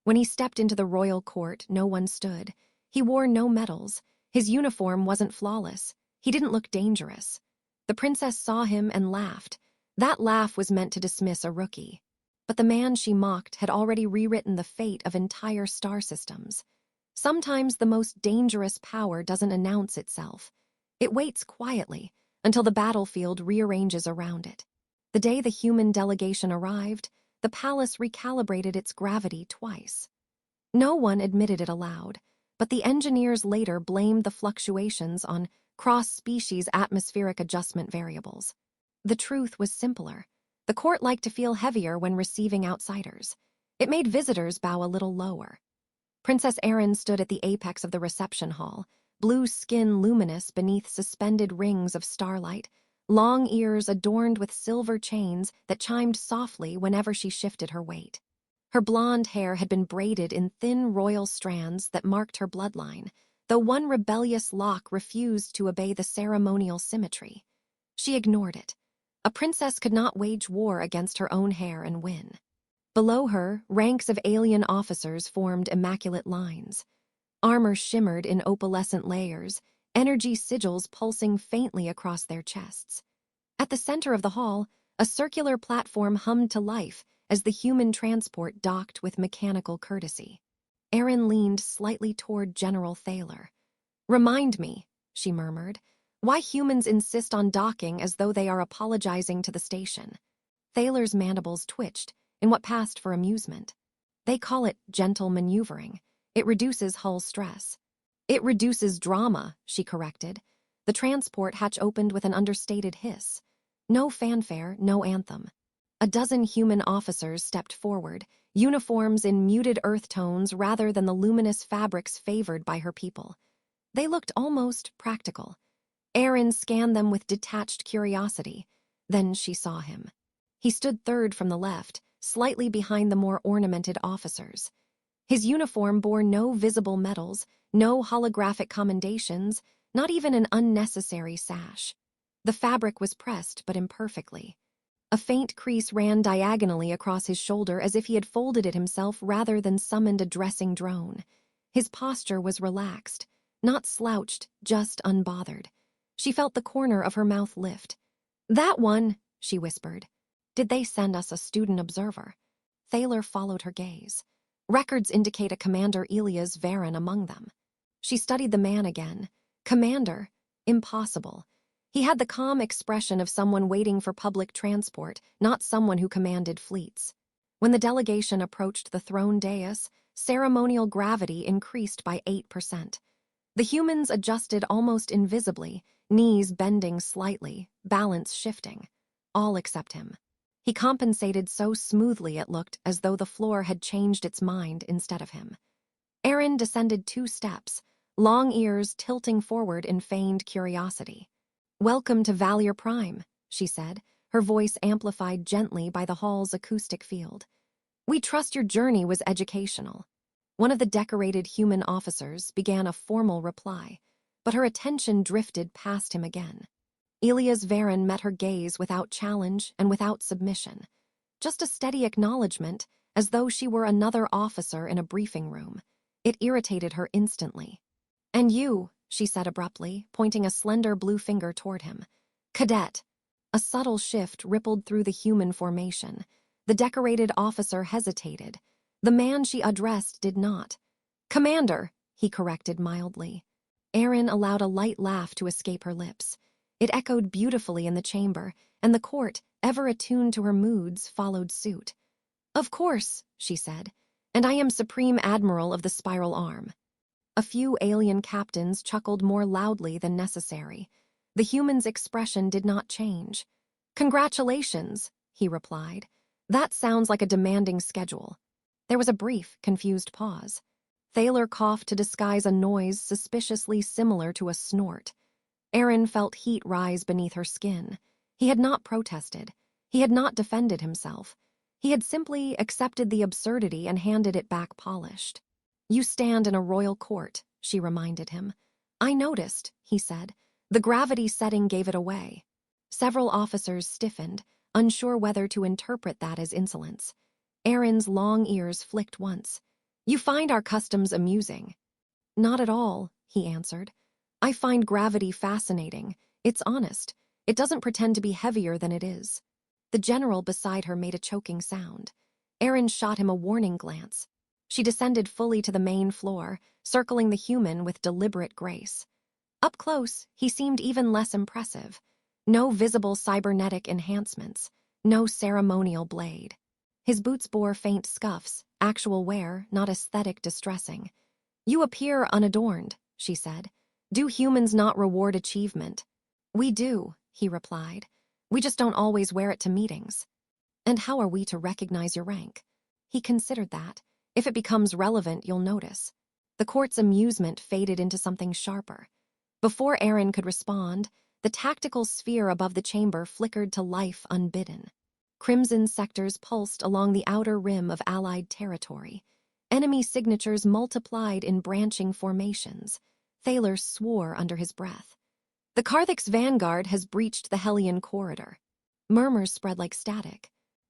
When he stepped into the royal court, no one stood. He wore no medals. His uniform wasn't flawless. He didn't look dangerous. The princess saw him and laughed. That laugh was meant to dismiss a rookie. But the man she mocked had already rewritten the fate of entire star systems. Sometimes the most dangerous power doesn't announce itself. It waits quietly until the battlefield rearranges around it. The day the human delegation arrived, the palace recalibrated its gravity twice. No one admitted it aloud, but the engineers later blamed the fluctuations on cross-species atmospheric adjustment variables. The truth was simpler. The court liked to feel heavier when receiving outsiders. It made visitors bow a little lower. Princess Aeryn stood at the apex of the reception hall, blue skin luminous beneath suspended rings of starlight, long ears adorned with silver chains that chimed softly whenever she shifted her weight. Her blonde hair had been braided in thin royal strands that marked her bloodline, though one rebellious lock refused to obey the ceremonial symmetry. She ignored it. A princess could not wage war against her own hair and win. Below her, ranks of alien officers formed immaculate lines. Armor shimmered in opalescent layers, energy sigils pulsing faintly across their chests. At the center of the hall, a circular platform hummed to life as the human transport docked with mechanical courtesy. Aeryn leaned slightly toward General Thaler. "Remind me," she murmured, "why humans insist on docking as though they are apologizing to the station." Thaler's mandibles twitched in what passed for amusement. "They call it gentle maneuvering. It reduces hull stress." "It reduces drama," she corrected. The transport hatch opened with an understated hiss. No fanfare, no anthem. A dozen human officers stepped forward, uniforms in muted earth tones rather than the luminous fabrics favored by her people. They looked almost practical. Aeryn scanned them with detached curiosity. Then she saw him. He stood third from the left, slightly behind the more ornamented officers. His uniform bore no visible medals, no holographic commendations, not even an unnecessary sash. The fabric was pressed, but imperfectly. A faint crease ran diagonally across his shoulder as if he had folded it himself rather than summoned a dressing drone. His posture was relaxed, not slouched, just unbothered. She felt the corner of her mouth lift. "That one," she whispered. "Did they send us a student observer?" Thaler followed her gaze. Records indicate a Commander Elias Varen among them. She studied the man again. Commander? Impossible. He had the calm expression of someone waiting for public transport, not someone who commanded fleets. When the delegation approached the throne dais, ceremonial gravity increased by 8%. The humans adjusted almost invisibly, knees bending slightly, balance shifting. All except him. He compensated so smoothly it looked as though the floor had changed its mind instead of him. Aeryn descended 2 steps, long ears tilting forward in feigned curiosity. "Welcome to Valier Prime," she said, her voice amplified gently by the hall's acoustic field. "We trust your journey was educational." One of the decorated human officers began a formal reply, but her attention drifted past him again. Elias Varen met her gaze without challenge and without submission. Just a steady acknowledgement, as though she were another officer in a briefing room. It irritated her instantly. "And you," she said abruptly, pointing a slender blue finger toward him. "Cadet." A subtle shift rippled through the human formation. The decorated officer hesitated. The man she addressed did not. "Commander," he corrected mildly. Aeryn allowed a light laugh to escape her lips. It echoed beautifully in the chamber, and the court, ever attuned to her moods, followed suit. "Of course," she said, "and I am Supreme Admiral of the Spiral Arm." A few alien captains chuckled more loudly than necessary. The human's expression did not change. "Congratulations," he replied. "That sounds like a demanding schedule." There was a brief, confused pause. Thaler coughed to disguise a noise suspiciously similar to a snort. Aeryn felt heat rise beneath her skin. He had not protested. He had not defended himself. He had simply accepted the absurdity and handed it back polished. "You stand in a royal court," she reminded him. "I noticed," he said. "The gravity setting gave it away." Several officers stiffened, unsure whether to interpret that as insolence. Aeryn's long ears flicked once. You find our customs amusing. Not at all, he answered. I find gravity fascinating. It's honest. It doesn't pretend to be heavier than it is. The general beside her made a choking sound. Aeryn shot him a warning glance. She descended fully to the main floor, circling the human with deliberate grace. Up close, he seemed even less impressive. No visible cybernetic enhancements, no ceremonial blade. His boots bore faint scuffs, actual wear, not aesthetic distressing. You appear unadorned, she said. Do humans not reward achievement? We do, he replied. We just don't always wear it to meetings. And how are we to recognize your rank? He considered that. If it becomes relevant, you'll notice. The court's amusement faded into something sharper. Before Aeryn could respond, the tactical sphere above the chamber flickered to life unbidden. Crimson sectors pulsed along the outer rim of Allied territory. Enemy signatures multiplied in branching formations. Thaler swore under his breath. The Karthik's vanguard has breached the Hellion corridor. Murmurs spread like static.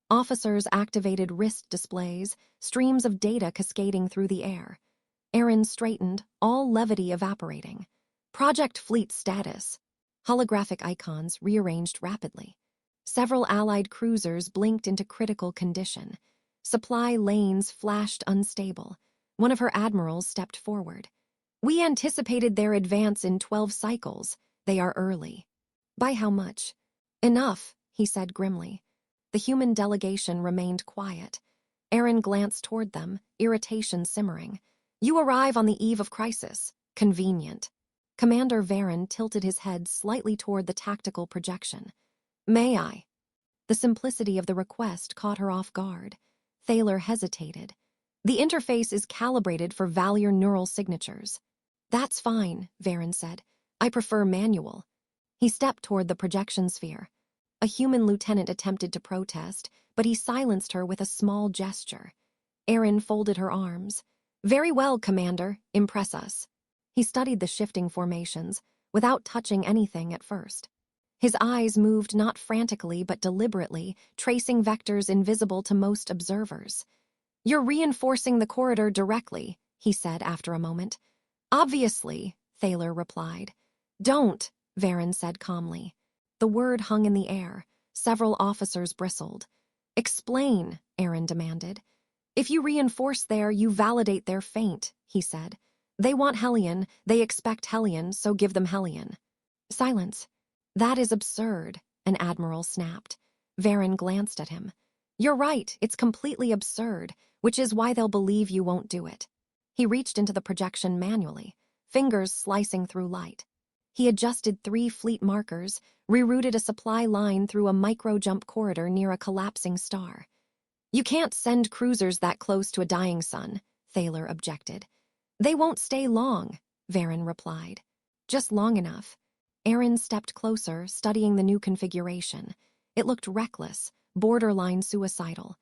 Officers activated wrist displays, streams of data cascading through the air. Aeryn straightened, all levity evaporating. Project Fleet status. Holographic icons rearranged rapidly. Several Allied cruisers blinked into critical condition. Supply lanes flashed unstable. One of her admirals stepped forward. We anticipated their advance in 12 cycles. They are early. By how much? Enough, he said grimly. The human delegation remained quiet. Aeryn glanced toward them, irritation simmering. You arrive on the eve of crisis. Convenient. Commander Varen tilted his head slightly toward the tactical projection. May I? The simplicity of the request caught her off guard. Thaler hesitated. The interface is calibrated for Valier neural signatures. That's fine, Varen said. I prefer manual. He stepped toward the projection sphere. A human lieutenant attempted to protest, but he silenced her with a small gesture. Aeryn folded her arms. Very well, Commander. Impress us. He studied the shifting formations, without touching anything at first. His eyes moved not frantically but deliberately, tracing vectors invisible to most observers. You're reinforcing the corridor directly, he said after a moment. Obviously, Thaler replied. Don't, Varen said calmly. The word hung in the air. Several officers bristled. Explain, Aeryn demanded. If you reinforce there, you validate their feint, he said. They want Hellion, they expect Hellion, so give them Hellion. Silence. That is absurd, an admiral snapped. Varen glanced at him. You're right, it's completely absurd, which is why they'll believe you won't do it. He reached into the projection manually, fingers slicing through light. He adjusted 3 fleet markers, rerouted a supply line through a micro-jump corridor near a collapsing star. You can't send cruisers that close to a dying sun, Thaler objected. They won't stay long, Varen replied. Just long enough. Aeryn stepped closer, studying the new configuration. It looked reckless, borderline suicidal.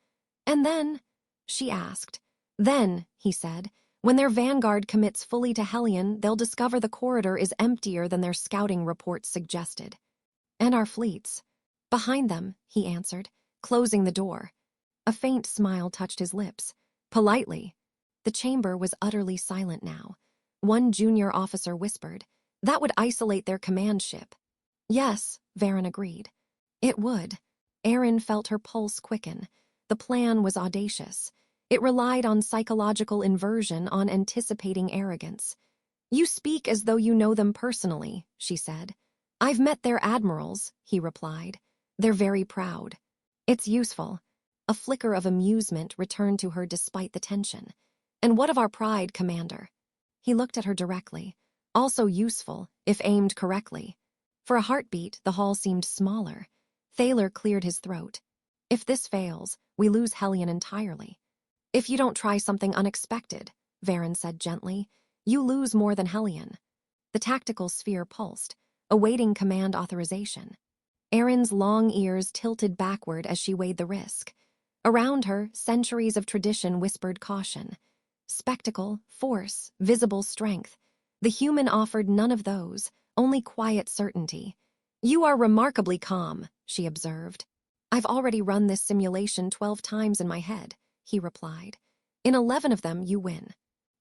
And then, she asked. Then, he said, when their vanguard commits fully to Hellion, they'll discover the corridor is emptier than their scouting reports suggested. And our fleets. Behind them, he answered, closing the door. A faint smile touched his lips. Politely. The chamber was utterly silent now. One junior officer whispered, that would isolate their command ship. Yes, Varen agreed. It would. Aeryn felt her pulse quicken. The plan was audacious. It relied on psychological inversion, on anticipating arrogance. You speak as though you know them personally, she said. I've met their admirals, he replied. They're very proud. It's useful. A flicker of amusement returned to her despite the tension. And what of our pride, Commander? He looked at her directly. Also useful, if aimed correctly. For a heartbeat, the hall seemed smaller. Thaler cleared his throat. If this fails, we lose Hellion entirely. If you don't try something unexpected, Varen said gently, you lose more than Hellion. The tactical sphere pulsed, awaiting command authorization. Aeryn's long ears tilted backward as she weighed the risk. Around her, centuries of tradition whispered caution. Spectacle, force, visible strength. The human offered none of those, only quiet certainty. You are remarkably calm, she observed. I've already run this simulation 12 times in my head, he replied. In 11 of them, you win.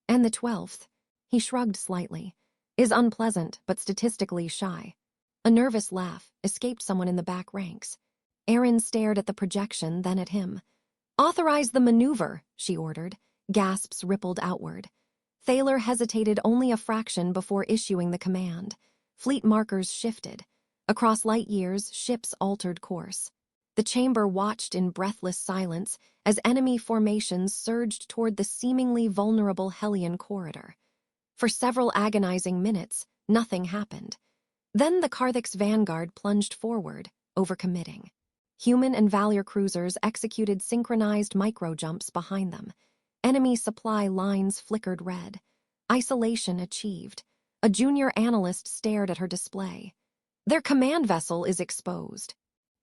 And the 12th, he shrugged slightly, is unpleasant but statistically shy. A nervous laugh escaped someone in the back ranks. Aeryn stared at the projection, then at him. Authorize the maneuver, she ordered. Gasps rippled outward. Thaler hesitated only a fraction before issuing the command. Fleet markers shifted. Across light years, ships altered course. The chamber watched in breathless silence as enemy formations surged toward the seemingly vulnerable Hellion corridor. For several agonizing minutes, nothing happened. Then the Karthik's vanguard plunged forward, overcommitting. Human and Valier cruisers executed synchronized micro-jumps behind them. Enemy supply lines flickered red. Isolation achieved. A junior analyst stared at her display. Their command vessel is exposed.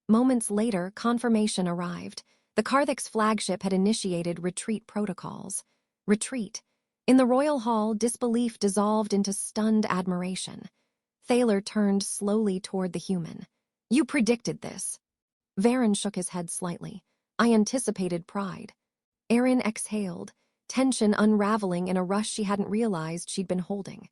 Moments later, confirmation arrived. The Karthik's flagship had initiated retreat protocols. Retreat. In the Royal Hall, disbelief dissolved into stunned admiration. Thaler turned slowly toward the human. You predicted this. Varen shook his head slightly. I anticipated pride. Aeryn exhaled, tension unraveling in a rush she hadn't realized she'd been holding.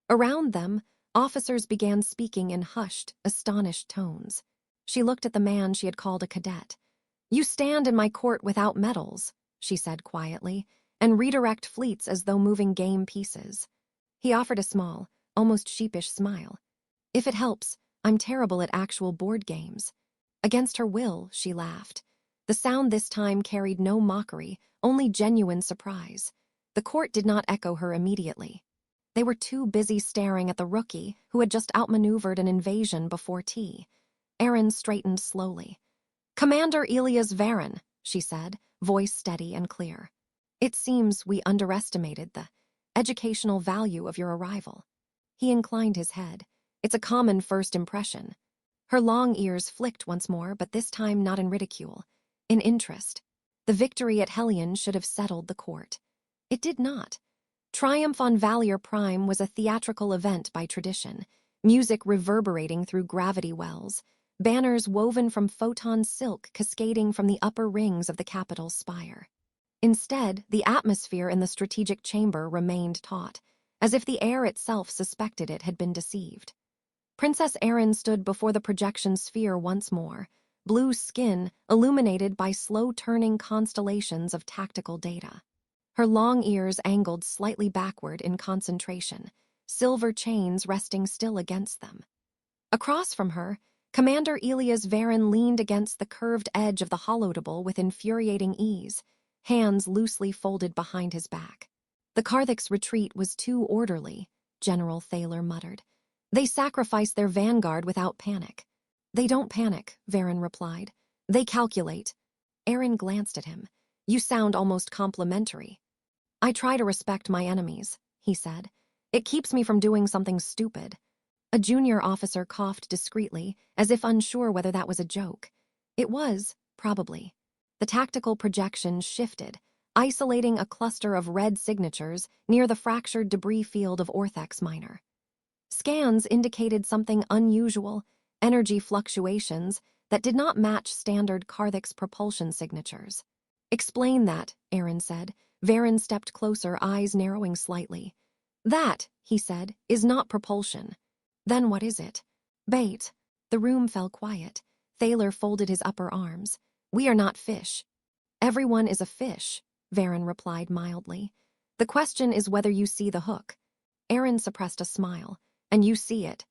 Around them, officers began speaking in hushed, astonished tones. She looked at the man she had called a cadet. You stand in my court without medals, she said quietly, and redirect fleets as though moving game pieces. He offered a small, almost sheepish smile. If it helps, I'm terrible at actual board games. Against her will, she laughed. The sound this time carried no mockery, only genuine surprise. The court did not echo her immediately. They were too busy staring at the rookie who had just outmaneuvered an invasion before tea. Aeryn straightened slowly. Commander Elias Varen, she said, voice steady and clear. It seems we underestimated the educational value of your arrival. He inclined his head. It's a common first impression. Her long ears flicked once more, but this time not in ridicule. In interest. The victory at Hellion should have settled the court. It did not. Triumph on Valier Prime was a theatrical event by tradition, music reverberating through gravity wells, banners woven from photon silk cascading from the upper rings of the Capitol's spire. Instead, the atmosphere in the strategic chamber remained taut, as if the air itself suspected it had been deceived. Princess Aeryn stood before the projection sphere once more, blue skin illuminated by slow-turning constellations of tactical data. Her long ears angled slightly backward in concentration, silver chains resting still against them. Across from her, Commander Elias Varen leaned against the curved edge of the holodable with infuriating ease, hands loosely folded behind his back. The Karthik's retreat was too orderly, General Thaler muttered. They sacrificed their vanguard without panic. They don't panic, Varen replied. They calculate. Aeryn glanced at him. You sound almost complimentary. I try to respect my enemies, he said. It keeps me from doing something stupid. A junior officer coughed discreetly, as if unsure whether that was a joke. It was, probably. The tactical projection shifted, isolating a cluster of red signatures near the fractured debris field of Orthex Minor. Scans indicated something unusual, energy fluctuations that did not match standard Karthik's propulsion signatures. Explain that, Aeryn said. Varen stepped closer, eyes narrowing slightly. That, he said, is not propulsion. Then what is it? Bait. The room fell quiet. Thaler folded his upper arms. We are not fish. Everyone is a fish, Varen replied mildly. The question is whether you see the hook. Aeryn suppressed a smile. And you see it.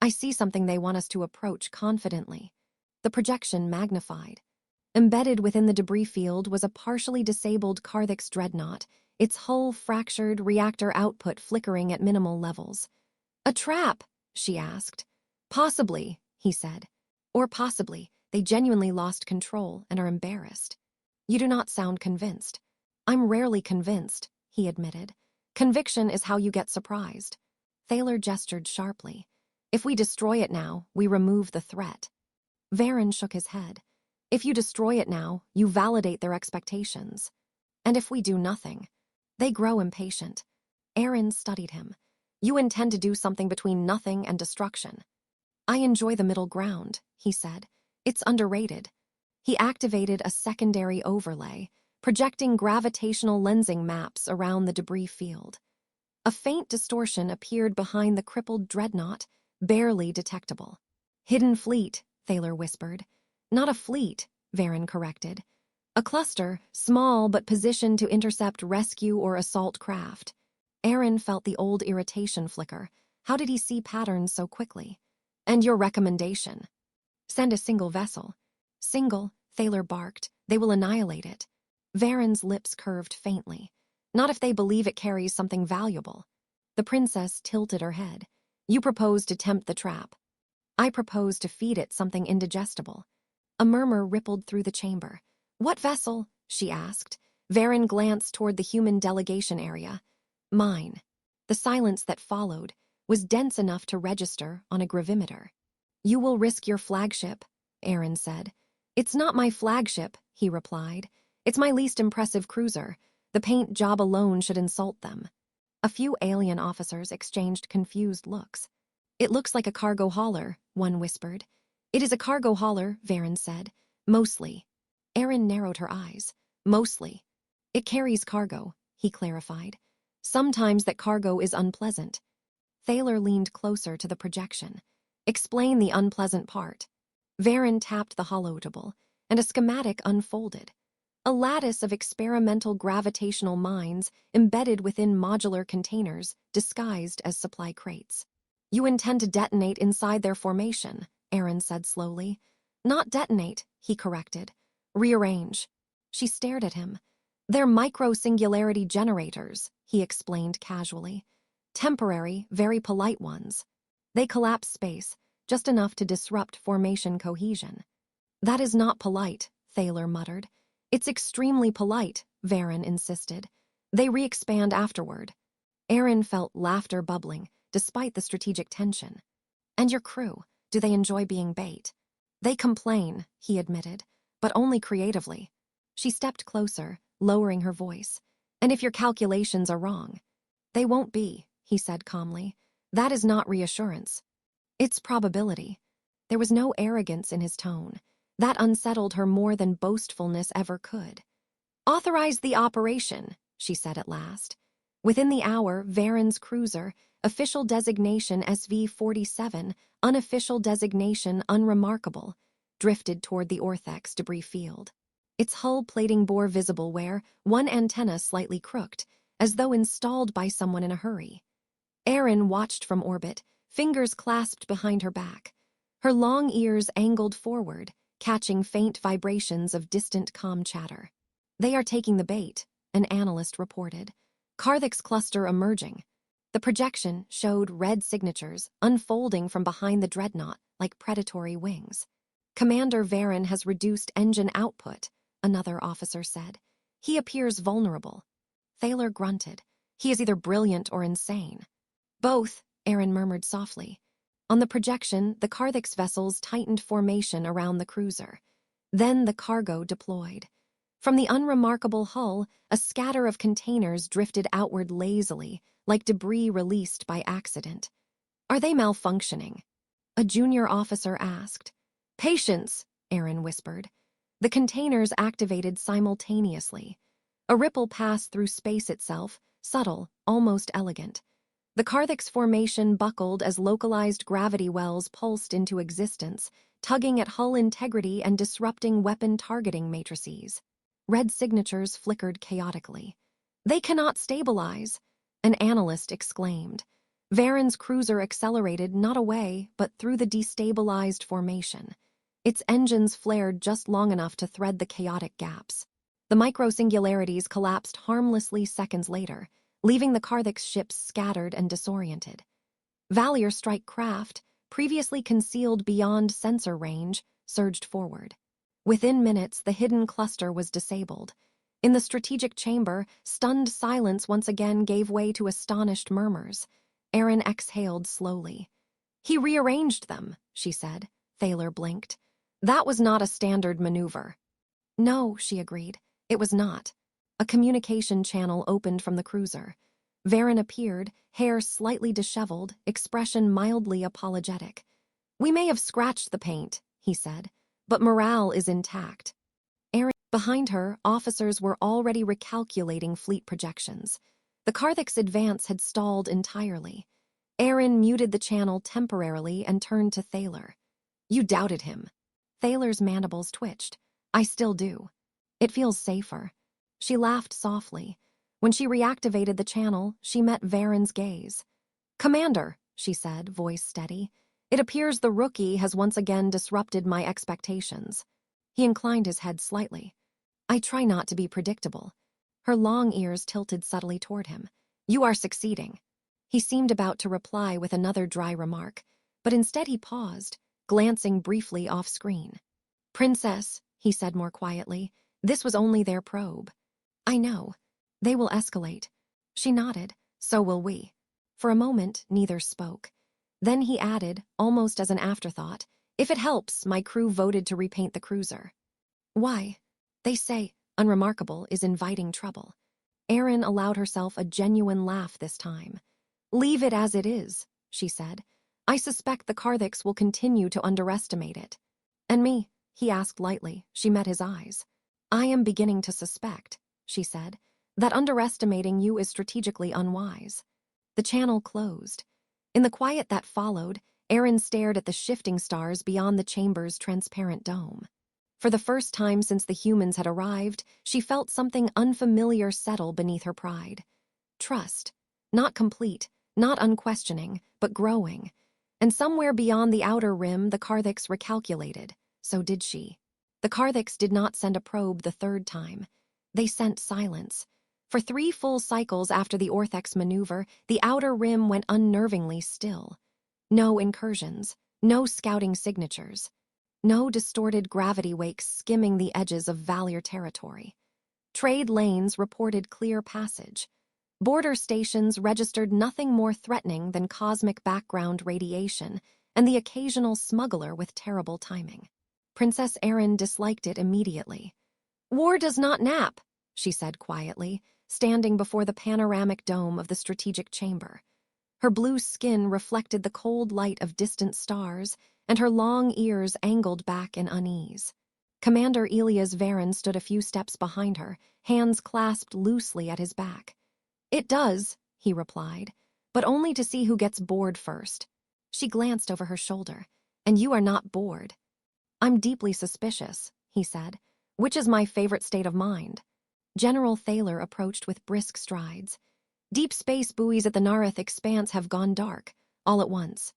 I see something they want us to approach confidently. The projection magnified. Embedded within the debris field was a partially disabled Karthik's dreadnought, its hull fractured, reactor output flickering at minimal levels. A trap, she asked. Possibly, he said. Or possibly, they genuinely lost control and are embarrassed. You do not sound convinced. I'm rarely convinced, he admitted. Conviction is how you get surprised. Thaler gestured sharply. If we destroy it now, we remove the threat. Varen shook his head. If you destroy it now, you validate their expectations. And if we do nothing, they grow impatient. Aeryn studied him. You intend to do something between nothing and destruction. I enjoy the middle ground, he said. It's underrated. He activated a secondary overlay, projecting gravitational lensing maps around the debris field. A faint distortion appeared behind the crippled dreadnought, barely detectable. "Hidden fleet," Thaler whispered. "Not a fleet," Varen corrected. "A cluster, small but positioned to intercept rescue or assault craft." Aeryn felt the old irritation flicker. How did he see patterns so quickly? "And your recommendation?" "Send a single vessel." "Single," Thaler barked. "They will annihilate it." Varen's lips curved faintly. "Not if they believe it carries something valuable." The princess tilted her head. "You propose to tempt the trap." "I propose to feed it something indigestible." A murmur rippled through the chamber. "What vessel?" she asked. Varen glanced toward the human delegation area. "Mine." The silence that followed was dense enough to register on a gravimeter. "You will risk your flagship," Aeryn said. "It's not my flagship," he replied. "It's my least impressive cruiser. The paint job alone should insult them." A few alien officers exchanged confused looks. "It looks like a cargo hauler," one whispered. "It is a cargo hauler," Varen said. "Mostly." Aeryn narrowed her eyes. "Mostly." "It carries cargo," he clarified. "Sometimes that cargo is unpleasant." Thaler leaned closer to the projection. "Explain the unpleasant part." Varen tapped the holotable, and a schematic unfolded. A lattice of experimental gravitational mines embedded within modular containers disguised as supply crates. "You intend to detonate inside their formation," Aeryn said slowly. "Not detonate," he corrected. "Rearrange." She stared at him. "They're micro-singularity generators," he explained casually. "Temporary, very polite ones. They collapse space, just enough to disrupt formation cohesion." "That is not polite," Thaler muttered. "It's extremely polite," Varen insisted. "They re-expand afterward." Aeryn felt laughter bubbling, despite the strategic tension. "And your crew, do they enjoy being bait?" "They complain," he admitted, "but only creatively." She stepped closer, lowering her voice. "And if your calculations are wrong?" "They won't be," he said calmly. "That is not reassurance. It's probability." There was no arrogance in his tone. That unsettled her more than boastfulness ever could. "Authorize the operation," she said at last. Within the hour, Varen's cruiser, official designation SV-47, unofficial designation unremarkable, drifted toward the Orthex debris field. Its hull plating bore visible wear, one antenna slightly crooked, as though installed by someone in a hurry. Aeryn watched from orbit, fingers clasped behind her back. Her long ears angled forward, catching faint vibrations of distant comm chatter. "They are taking the bait," an analyst reported. "Karthik's cluster emerging." The projection showed red signatures unfolding from behind the dreadnought like predatory wings. "Commander Varen has reduced engine output," another officer said. "He appears vulnerable." Thaler grunted. "He is either brilliant or insane." "Both," Aeryn murmured softly. On the projection, the Karthik's vessels tightened formation around the cruiser. Then the cargo deployed. From the unremarkable hull, a scatter of containers drifted outward lazily, like debris released by accident. "Are they malfunctioning?" a junior officer asked. "Patience," Aeryn whispered. The containers activated simultaneously. A ripple passed through space itself, subtle, almost elegant. The Karthik's formation buckled as localized gravity wells pulsed into existence, tugging at hull integrity and disrupting weapon targeting matrices. Red signatures flickered chaotically. "They cannot stabilize," an analyst exclaimed. Varen's cruiser accelerated not away, but through the destabilized formation. Its engines flared just long enough to thread the chaotic gaps. The micro-singularities collapsed harmlessly seconds later, leaving the Karthik's ships scattered and disoriented. Valier strike craft, previously concealed beyond sensor range, surged forward. Within minutes, the hidden cluster was disabled. In the strategic chamber, stunned silence once again gave way to astonished murmurs. Aeryn exhaled slowly. "He rearranged them," she said. Thaler blinked. "That was not a standard maneuver." "No," she agreed. "It was not." A communication channel opened from the cruiser. Varen appeared, hair slightly disheveled, expression mildly apologetic. "We may have scratched the paint," he said, "but morale is intact." Aeryn Behind her, officers were already recalculating fleet projections. The Karthik's advance had stalled entirely. Aeryn muted the channel temporarily and turned to Thaler. "You doubted him." Thaler's mandibles twitched. "I still do. It feels safer." She laughed softly. When she reactivated the channel, she met Varen's gaze. "Commander," she said, voice steady, "it appears the rookie has once again disrupted my expectations." He inclined his head slightly. "I try not to be predictable." Her long ears tilted subtly toward him. "You are succeeding." He seemed about to reply with another dry remark, but instead he paused, glancing briefly off-screen. "Princess," he said more quietly, "this was only their probe." "I know. They will escalate." She nodded. "So will we." For a moment, neither spoke. Then he added, almost as an afterthought, "If it helps, my crew voted to repaint the cruiser." "Why?" "They say unremarkable is inviting trouble." Aeryn allowed herself a genuine laugh this time. "Leave it as it is," she said. "I suspect the Karthiks will continue to underestimate it." "And me?" he asked lightly. She met his eyes. "I am beginning to suspect," she said, "that underestimating you is strategically unwise." The channel closed. In the quiet that followed, Aeryn stared at the shifting stars beyond the chamber's transparent dome. For the first time since the humans had arrived, she felt something unfamiliar settle beneath her pride. Trust. Not complete, not unquestioning, but growing. And somewhere beyond the outer rim, the Karthiks recalculated. So did she. The Karthiks did not send a probe the third time. They sent silence. For 3 full cycles after the Orthex maneuver, the outer rim went unnervingly still. No incursions, no scouting signatures. No distorted gravity wakes skimming the edges of Valier territory. Trade lanes reported clear passage. Border stations registered nothing more threatening than cosmic background radiation and the occasional smuggler with terrible timing. Princess Aeryn disliked it immediately. "War does not nap," she said quietly, standing before the panoramic dome of the strategic chamber. Her blue skin reflected the cold light of distant stars, and her long ears angled back in unease. Commander Elias Varen stood a few steps behind her, hands clasped loosely at his back. "It does," he replied, "but only to see who gets bored first." She glanced over her shoulder. "And you are not bored." "I'm deeply suspicious," he said, "which is my favorite state of mind." General Thaler approached with brisk strides. "Deep space buoys at the Nareth expanse have gone dark, all at once."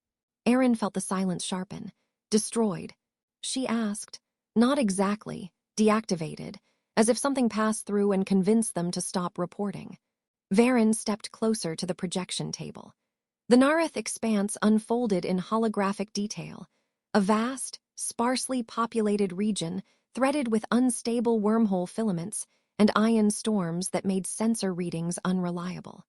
Aeryn felt the silence sharpen. "Destroyed?" She asked. "Not exactly. Deactivated, as if something passed through and convinced them to stop reporting." Varen stepped closer to the projection table. The Nareth expanse unfolded in holographic detail. A vast, sparsely populated region threaded with unstable wormhole filaments and ion storms that made sensor readings unreliable.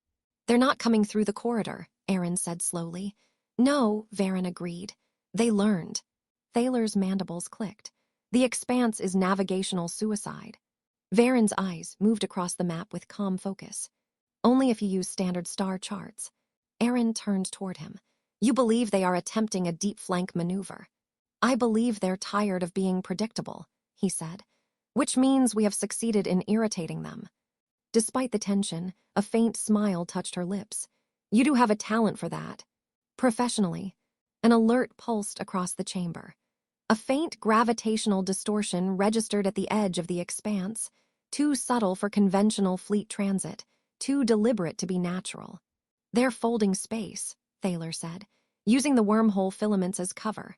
"They're not coming through the corridor," Aeryn said slowly. "No," Varen agreed. "They learned." Thaler's mandibles clicked. "The expanse is navigational suicide." Varen's eyes moved across the map with calm focus. "Only if you use standard star charts." Aeryn turned toward him. "You believe they are attempting a deep flank maneuver." "I believe they're tired of being predictable," he said, "which means we have succeeded in irritating them." Despite the tension, a faint smile touched her lips. "You do have a talent for that." Professionally, an alert pulsed across the chamber. A faint gravitational distortion registered at the edge of the expanse, too subtle for conventional fleet transit, too deliberate to be natural. "They're folding space," Thaler said, "using the wormhole filaments as cover."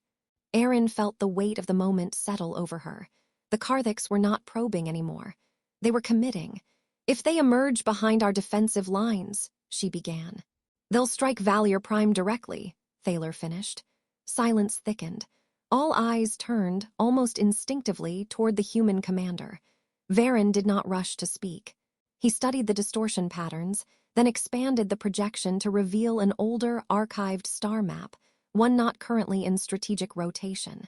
Aeryn felt the weight of the moment settle over her. The Karthiks were not probing anymore. They were committing. "If they emerge behind our defensive lines," she began. "They'll strike Valier Prime directly," Thaler finished. Silence thickened. All eyes turned, almost instinctively, toward the human commander. Varen did not rush to speak. He studied the distortion patterns, then expanded the projection to reveal an older, archived star map, one not currently in strategic rotation.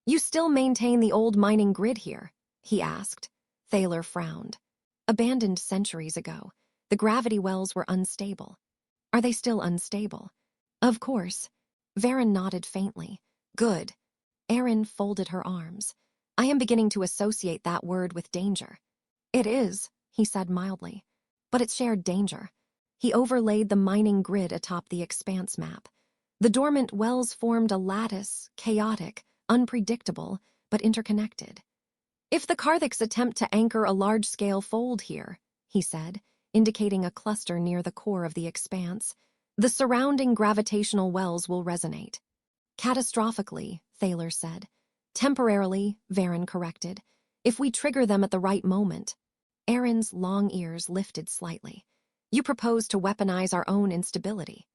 "You still maintain the old mining grid here?" he asked. Thaler frowned. "Abandoned centuries ago. The gravity wells were unstable." "Are they still unstable?" "Of course." Varen nodded faintly. "Good." Aeryn folded her arms. I am beginning to associate that word with danger. It is, he said mildly. But it's shared danger. He overlaid the mining grid atop the expanse map. The dormant wells formed a lattice, chaotic, unpredictable, but interconnected. If the Karthaks attempt to anchor a large-scale fold here, he said, indicating a cluster near the core of the expanse, the surrounding gravitational wells will resonate. Catastrophically, Thaler said. Temporarily, Varen corrected. If we trigger them at the right moment. Aeryn's long ears lifted slightly. You propose to weaponize our own instability.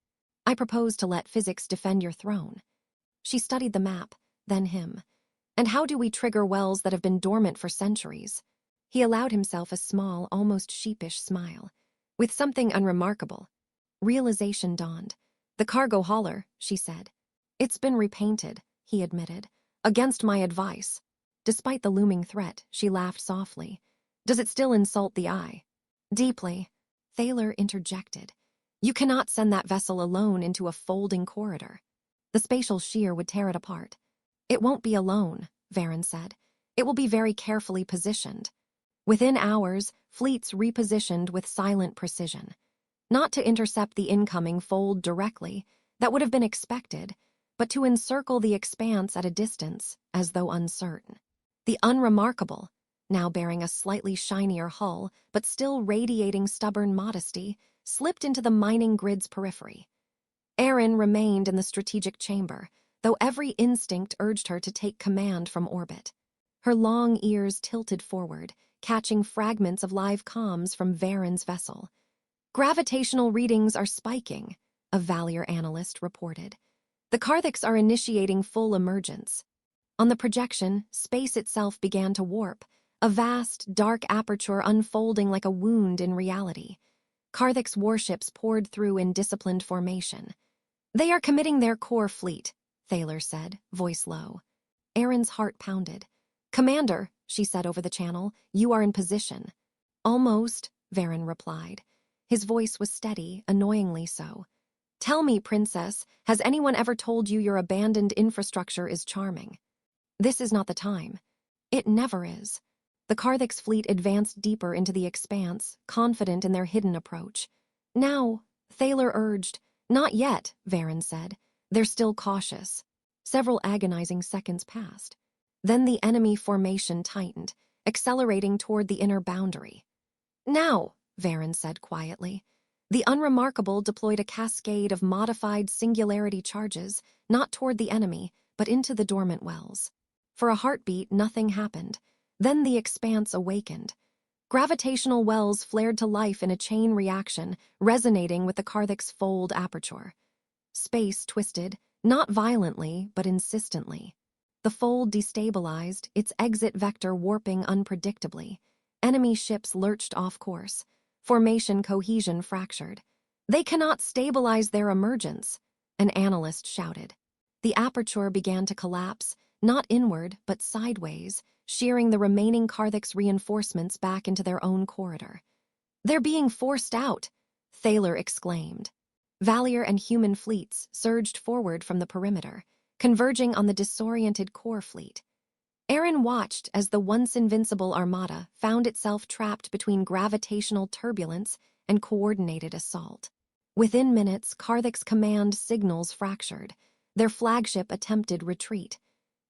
I propose to let physics defend your throne. She studied the map, then him. And how do we trigger wells that have been dormant for centuries? He allowed himself a small, almost sheepish smile. With something unremarkable. Realization dawned. The cargo hauler, she said. It's been repainted, he admitted. Against my advice. Despite the looming threat, she laughed softly. Does it still insult the eye? Deeply. Thaler interjected. You cannot send that vessel alone into a folding corridor. The spatial shear would tear it apart. It won't be alone, Varen said. It will be very carefully positioned. Within hours, fleets repositioned with silent precision. Not to intercept the incoming fold directly, that would have been expected, but to encircle the expanse at a distance, as though uncertain. The unremarkable, now bearing a slightly shinier hull, but still radiating stubborn modesty, slipped into the mining grid's periphery. Aeryn remained in the strategic chamber, though every instinct urged her to take command from orbit. Her long ears tilted forward, catching fragments of live comms from Varen's vessel. Gravitational readings are spiking, a Valier analyst reported. The Karthaks are initiating full emergence. On the projection, space itself began to warp, a vast, dark aperture unfolding like a wound in reality. Karthaks' warships poured through in disciplined formation. They are committing their core fleet, Thaler said, voice low. Aeryn's heart pounded. Commander, she said over the channel, you are in position. Almost, Varen replied. His voice was steady, annoyingly so. Tell me, Princess, has anyone ever told you your abandoned infrastructure is charming? This is not the time. It never is. The Karthaks' fleet advanced deeper into the expanse, confident in their hidden approach. Now, Thaler urged. Not yet, Varen said. They're still cautious. Several agonizing seconds passed. Then the enemy formation tightened, accelerating toward the inner boundary. Now, Varen said quietly. The unremarkable deployed a cascade of modified singularity charges, not toward the enemy, but into the dormant wells. For a heartbeat, nothing happened. Then the expanse awakened. Gravitational wells flared to life in a chain reaction, resonating with the Karthaks' fold aperture. Space twisted, not violently, but insistently. The fold destabilized, its exit vector warping unpredictably. Enemy ships lurched off course. Formation cohesion fractured. They cannot stabilize their emergence, an analyst shouted. The aperture began to collapse, not inward, but sideways, shearing the remaining Karthaks' reinforcements back into their own corridor. They're being forced out, Thaler exclaimed. Valier and human fleets surged forward from the perimeter, converging on the disoriented core fleet. Aeryn watched as the once invincible armada found itself trapped between gravitational turbulence and coordinated assault. Within minutes, Karthaks' command signals fractured. Their flagship attempted retreat.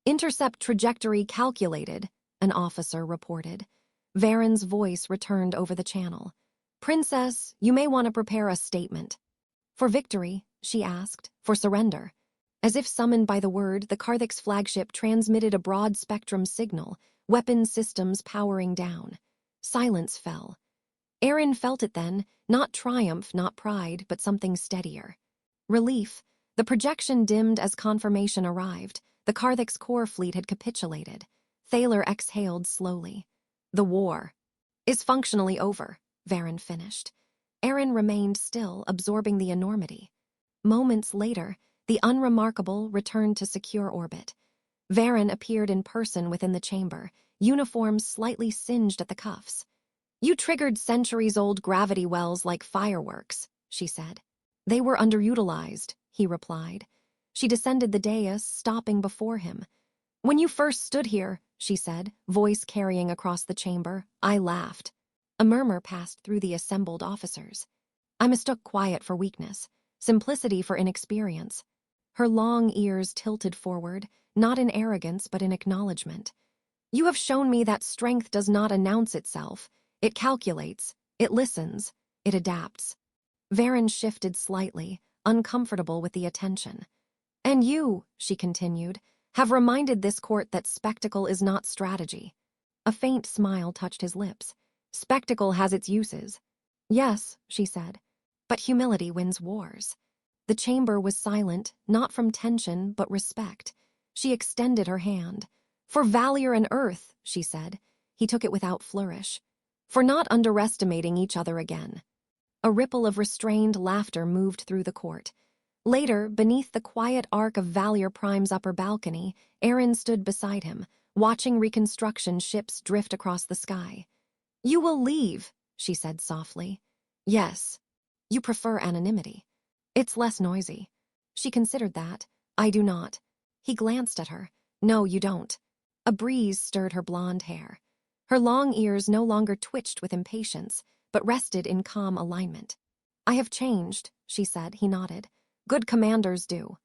Intercept trajectory calculated, an officer reported. Varen's voice returned over the channel. Princess, you may want to prepare a statement. For victory, she asked, for surrender. As if summoned by the word, the Karthaks' flagship transmitted a broad-spectrum signal, weapon systems powering down. Silence fell. Aeryn felt it then, not triumph, not pride, but something steadier. Relief. The projection dimmed as confirmation arrived. The Karthaks' core fleet had capitulated. Thaler exhaled slowly. The war is functionally over, Varen finished. Aeryn remained still, absorbing the enormity. Moments later, the unremarkable returned to secure orbit. Varen appeared in person within the chamber, uniform slightly singed at the cuffs. You triggered centuries-old gravity wells like fireworks, she said. They were underutilized, he replied. She descended the dais, stopping before him. When you first stood here, she said, voice carrying across the chamber. I laughed. A murmur passed through the assembled officers. I mistook quiet for weakness, simplicity for inexperience. Her long ears tilted forward, not in arrogance but in acknowledgement. You have shown me that strength does not announce itself. It calculates, it listens, it adapts. Varen shifted slightly, uncomfortable with the attention. And you, she continued, have reminded this court that spectacle is not strategy. A faint smile touched his lips. Spectacle has its uses. Yes, she said, but humility wins wars. The chamber was silent, not from tension, but respect. She extended her hand. For Valier and Earth, she said. He took it without flourish. For not underestimating each other again. A ripple of restrained laughter moved through the court. Later, beneath the quiet arc of Valier Prime's upper balcony, Aeryn stood beside him, watching reconstruction ships drift across the sky. You will leave, she said softly. Yes. You prefer anonymity. It's less noisy. She considered that. I do not. He glanced at her. No, you don't. A breeze stirred her blonde hair. Her long ears no longer twitched with impatience, but rested in calm alignment. I have changed, she said. He nodded. Good commanders do.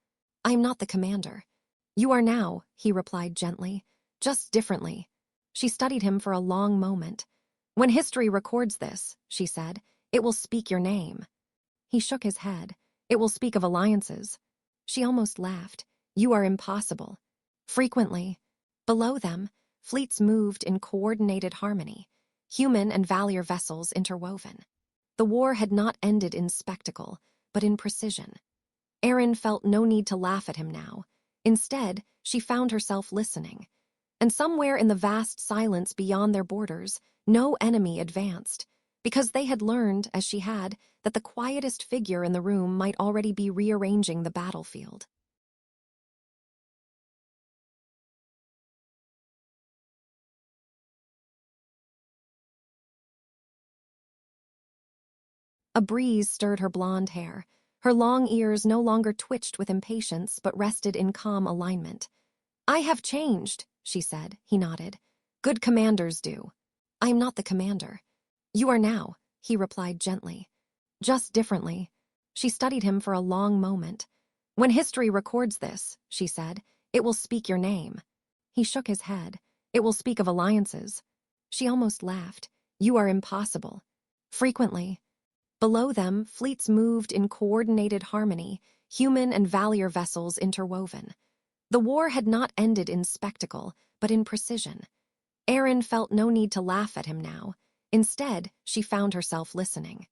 I am not the commander. You are now, he replied gently, just differently. She studied him for a long moment. When history records this, she said, it will speak your name. He shook his head. It will speak of alliances. She almost laughed. You are impossible. Frequently. Below them, fleets moved in coordinated harmony, human and Valier vessels interwoven. The war had not ended in spectacle, but in precision. Aeryn felt no need to laugh at him now. Instead, she found herself listening. And somewhere in the vast silence beyond their borders, no enemy advanced, because they had learned, as she had, that the quietest figure in the room might already be rearranging the battlefield. A breeze stirred her blonde hair. Her long ears no longer twitched with impatience, but rested in calm alignment. I have changed, she said. He nodded. Good commanders do. I am not the commander. You are now, he replied gently. Just differently. She studied him for a long moment. When history records this, she said, it will speak your name. He shook his head. It will speak of alliances. She almost laughed. You are impossible. Frequently. Below them, fleets moved in coordinated harmony, human and Valier vessels interwoven. The war had not ended in spectacle, but in precision. Aeryn felt no need to laugh at him now. Instead, she found herself listening.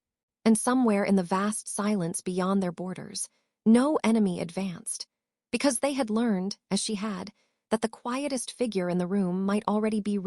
And somewhere in the vast silence beyond their borders, no enemy advanced, because they had learned, as she had, that the quietest figure in the room might already be